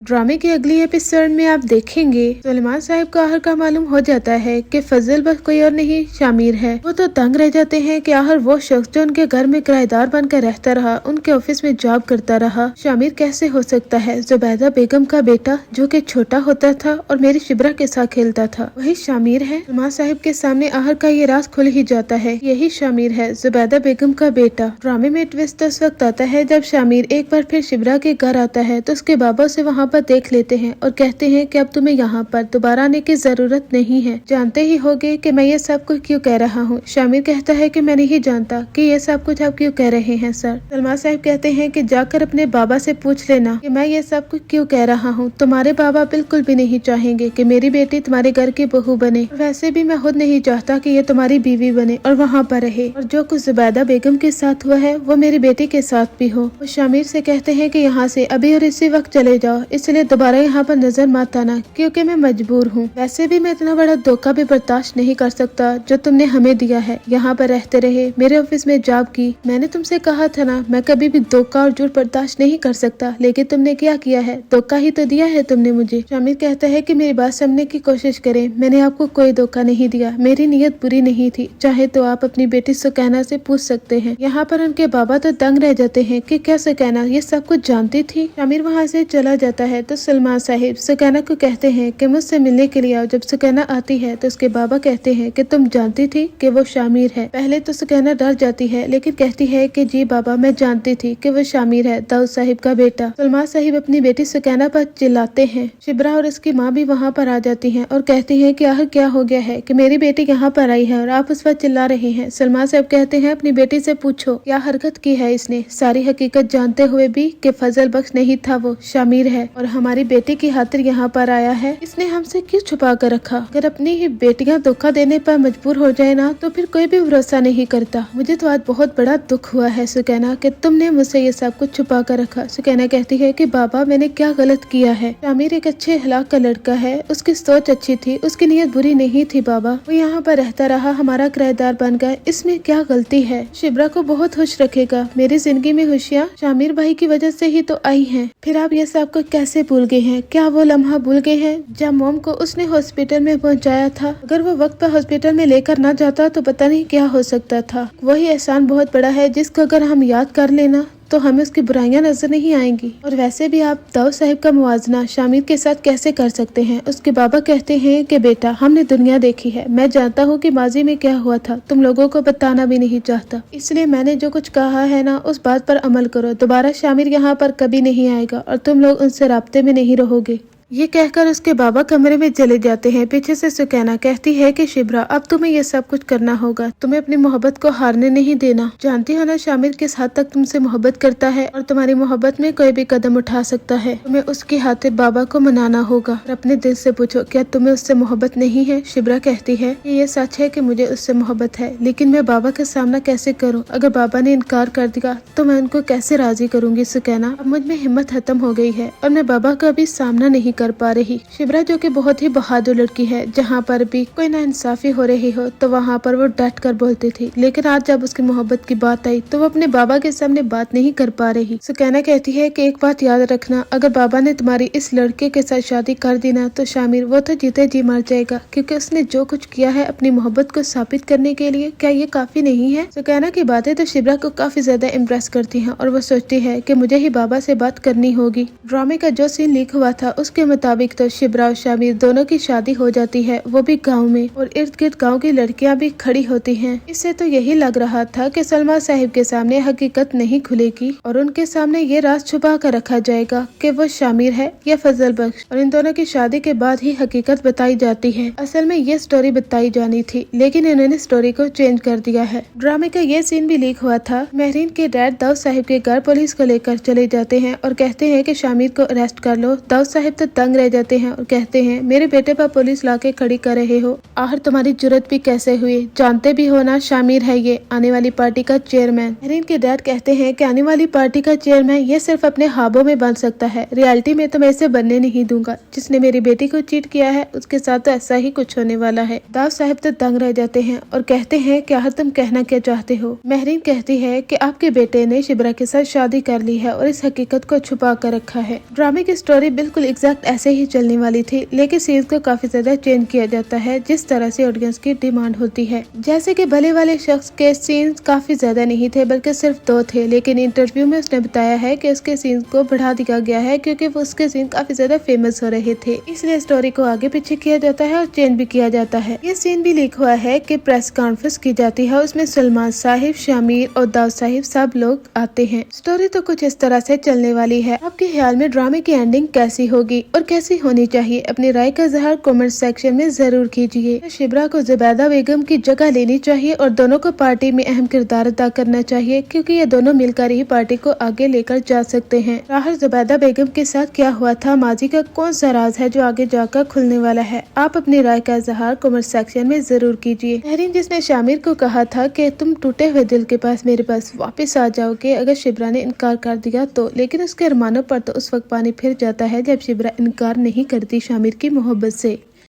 ड्रामे के अगली एपिसोड में आप देखेंगे सुलेमान साहब को आखिर का मालूम हो जाता है कि फजल बस कोई और नहीं शामिर है। वो तो तंग रह जाते हैं कि आखिर वो शख्स जो उनके घर में किराएदार बनकर रहता रहा, उनके ऑफिस में जॉब करता रहा, शामिर कैसे हो सकता है। जुबैदा बेगम का बेटा जो कि छोटा होता था और मेरी शिब्रा के साथ खेलता था, वही शामिर है। सुलेमान साहब के सामने आखिर का ये राज खुल ही जाता है, यही शामिर है, जुबैदा बेगम का बेटा। ड्रामे में ट्विस्ट उस वक्त आता है जब शामिर एक बार फिर शिब्रा के घर आता है तो उसके बाबा से वहाँ पर देख लेते हैं और कहते हैं कि अब तुम्हें यहाँ पर दोबारा आने की जरूरत नहीं है। जानते ही होगे कि मैं ये सब कुछ क्यों कह रहा हूँ। शामिर कहता है कि मैं नहीं जानता कि ये सब कुछ आप क्यों कह रहे हैं सर। सलमान साहब कहते हैं कि जाकर अपने बाबा से पूछ लेना कि मैं ये सब कुछ क्यों कह रहा हूँ। तुम्हारे बाबा बिल्कुल भी नहीं चाहेंगे कि मेरी बेटी तुम्हारे घर की बहू बने, वैसे भी मैं खुद नहीं चाहता कि ये तुम्हारी बीवी बने और वहाँ पर रहे। और जो कुछ जुबैदा बेगम के साथ हुआ है वो मेरी बेटी के साथ भी हो। वो शामिर से कहते हैं कि यहाँ से अभी और इसी वक्त चले जाओ, इसलिए दोबारा यहाँ पर नजर मत आना क्योंकि मैं मजबूर हूँ। वैसे भी मैं इतना बड़ा धोखा भी बर्दाश्त नहीं कर सकता जो तुमने हमें दिया है। यहाँ पर रहते रहे, मेरे ऑफिस में जॉब की। मैंने तुमसे कहा था ना, मैं कभी भी धोखा और झूठ बर्दाश्त नहीं कर सकता, लेकिन तुमने क्या किया है, धोखा ही तो दिया है तुमने मुझे। शामिर कहता है कि मेरी बात समझने की कोशिश करें, मैंने आपको कोई धोखा नहीं दिया, मेरी नीयत बुरी नहीं थी। चाहे तो आप अपनी बेटी सुकैना से पूछ सकते हैं। यहाँ पर उनके बाबा तो दंग रह जाते हैं कि क्या सुकैना ये सब कुछ जानती थी। शामिर वहाँ से चला जाता है तो सलमान साहिब सुकैना को कहते हैं कि मुझसे मिलने के लिए आओ। जब सुकैना आती है तो उसके बाबा कहते हैं कि तुम जानती थी कि वो शामिर है। पहले तो सुकैना डर जाती है लेकिन कहती है कि जी बाबा, मैं जानती थी कि वो शामिर है, दाऊद साहिब का बेटा। सलमान साहिब अपनी बेटी सुकैना पर चिल्लाते हैं। शिब्रा और उसकी माँ भी वहाँ पर आ जाती हैं और कहती हैं कि आखिर क्या हो गया है कि मेरी बेटी यहाँ पर आई है और आप उस पर चिल्ला रहे हैं। सलमान साहब कहते हैं अपनी बेटी से पूछो क्या हरकत की है इसने, सारी हकीकत जानते हुए भी कि फजल बख्श नहीं था, वो शामिर है और हमारी बेटी की खातिर यहाँ पर आया है। इसने हमसे क्यों छुपा कर रखा। अगर अपनी ही बेटियां धोखा देने पर मजबूर हो जाए ना तो फिर कोई भी भरोसा नहीं करता। मुझे तो आज बहुत बड़ा दुख हुआ है सुकैना कि तुमने मुझसे ये सब कुछ छुपा कर रखा। सुकैना कहती है कि बाबा, मैंने क्या गलत किया है। शामिर एक अच्छे अखलाक का लड़का है, उसकी सोच अच्छी थी, उसकी नीयत बुरी नहीं थी बाबा। वो यहाँ पर रहता रहा, हमारा किराएदार बन गया, इसमें क्या गलती है। शिब्रा को बहुत खुश रखेगा। मेरी जिंदगी में खुशियाँ शामिर भाई की वजह से ही तो आई हैं। फिर आप ये सब को कैसे भूल गए हैं। क्या वो लम्हा भूल गए हैं जब मोम को उसने हॉस्पिटल में पहुंचाया था। अगर वो वक्त पर हॉस्पिटल में लेकर ना जाता तो पता नहीं क्या हो सकता था। वही एहसान बहुत बड़ा है जिसको अगर हम याद कर लेना तो हमें उसकी बुराइयां नजर नहीं आएंगी। और वैसे भी आप दाऊद साहिब का मुआवजा शामिर के साथ कैसे कर सकते हैं। उसके बाबा कहते हैं कि बेटा, हमने दुनिया देखी है, मैं जानता हूँ कि माजी में क्या हुआ था, तुम लोगों को बताना भी नहीं चाहता, इसलिए मैंने जो कुछ कहा है ना उस बात पर अमल करो। दोबारा शामिर यहाँ पर कभी नहीं आएगा और तुम लोग उनसे राब्ते में नहीं रहोगे। ये कहकर उसके बाबा कमरे में चले जाते हैं। पीछे से सुकैना कहती है कि शिब्रा, अब तुम्हें ये सब कुछ करना होगा, तुम्हें अपनी मोहब्बत को हारने नहीं देना। जानती हो ना शामिर किस हद तक तुमसे मोहब्बत करता है और तुम्हारी मोहब्बत में कोई भी कदम उठा सकता है। तुम्हें उसकी खातिर बाबा को मनाना होगा और अपने दिल से पूछो क्या तुम्हें उससे मोहब्बत नहीं है। शिब्रा कहती है कि ये सच है कि मुझे उससे मोहब्बत है, लेकिन मैं बाबा का सामना कैसे करूँ। अगर बाबा ने इनकार कर दिया तो मैं उनको कैसे राजी करूंगी। सुकैना, अब मुझ में हिम्मत खत्म हो गई है और मैं बाबा का भी सामना नहीं कर पा रही। शिब्रा जो कि बहुत ही बहादुर लड़की है, जहाँ पर भी कोई नाइंसाफी हो रही हो तो वहाँ पर वो डट कर बोलती थी, लेकिन आज जब उसकी मोहब्बत की बात आई तो वो अपने बाबा के सामने बात नहीं कर पा रही। सुकैना कहती है कि एक बात याद रखना, अगर बाबा ने तुम्हारी इस लड़के के साथ शादी कर दी ना तो शामिर वो तो जीते जी मर जाएगा, क्योंकि उसने जो कुछ किया है अपनी मोहब्बत को साबित करने के लिए, क्या ये काफी नहीं है। सुकैना की बातें तो शिब्रा को काफी ज्यादा इम्प्रेस करती हैं और वो सोचती है कि मुझे ही बाबा से बात करनी होगी। ड्रामे का जो सीन लीक हुआ था उसके मुताबिक तो शिब्रा और शामिर दोनों की शादी हो जाती है, वो भी गांव में, और इर्द गिर्द गांव की लड़कियां भी खड़ी होती हैं। इससे तो यही लग रहा था कि सलमान साहिब के सामने हकीकत नहीं खुलेगी और उनके सामने ये राज छुपा कर रखा जाएगा कि वो शामिर है या फजल बख्श, और इन दोनों की शादी के बाद ही हकीकत बताई जाती है। असल में ये स्टोरी बताई जानी थी, लेकिन इन्होंने स्टोरी को चेंज कर दिया है। ड्रामे का ये सीन भी लीक हुआ था। महरीन के डैड दाऊद साहिब के घर पुलिस को लेकर चले जाते हैं और कहते हैं कि शामिर को अरेस्ट कर लो। दाऊद साहिब तो दंग रह जाते हैं और कहते हैं मेरे बेटे पर पुलिस लाके खड़ी कर रहे हो, आखिर तुम्हारी जुर्रत भी कैसे हुई, जानते भी हो ना शामिर है ये आने वाली पार्टी का चेयरमैन। मेहरीन के डैड कहते हैं कि आने वाली पार्टी का चेयरमैन ये सिर्फ अपने ख्वाबों में बन सकता है, रियलिटी में तो मैं इसे बनने नहीं दूंगा, जिसने मेरी बेटी को चीट किया है उसके साथ तो ऐसा ही कुछ होने वाला है। दाव साहब तो दंग रह जाते हैं और कहते हैं कि आखिर तुम कहना क्या चाहते हो। मेहरीन कहती है कि आपके बेटे ने शिब्रा के साथ शादी कर ली है और इस हकीकत को छुपा कर रखा है। ड्रामे की स्टोरी बिल्कुल एग्जैक्ट ऐसे ही चलने वाली थी, लेकिन सीन्स को काफी ज्यादा चेंज किया जाता है जिस तरह से ऑडियंस की डिमांड होती है। जैसे कि भले वाले शख्स के सीन्स काफी ज्यादा नहीं थे बल्कि सिर्फ 2 थे, लेकिन इंटरव्यू में उसने बताया है कि उसके सीन्स को बढ़ा दिया गया है क्योंकि वो उसके सीन काफी ज्यादा फेमस हो रहे थे, इसलिए स्टोरी को आगे पीछे किया जाता है और चेंज भी किया जाता है। ये सीन भी लीक हुआ है कि प्रेस कॉन्फ्रेंस की जाती है, उसमें सलमान साहिब, शामिर और दाव साहिब सब लोग आते हैं। स्टोरी तो कुछ इस तरह से चलने वाली है। आपके ख्याल में ड्रामे की एंडिंग कैसी होगी और कैसी होनी चाहिए, अपनी राय का इज़हार कमेंट सेक्शन में जरूर कीजिए। शिब्रा को जुबैदा बेगम की जगह लेनी चाहिए और दोनों को पार्टी में अहम किरदार अदा करना चाहिए, क्योंकि ये दोनों मिलकर ही पार्टी को आगे लेकर जा सकते हैं। आखिर जुबैदा बेगम के साथ क्या हुआ था, माजी का कौन सा राज है जो आगे जाकर खुलने वाला है। आप अपनी राय का इज़हार कमेंट सेक्शन में जरूर कीजिए। मेहरीन जिसने शामिर को कहा था कि तुम टूटे हुए दिल के पास मेरे पास वापस आ जाओगे अगर शिब्रा ने इनकार कर दिया तो, लेकिन उसके अरमानों पर तो उस वक्त पानी फिर जाता है जब शिब्रा इनकार नहीं करती शामिर की मोहब्बत से।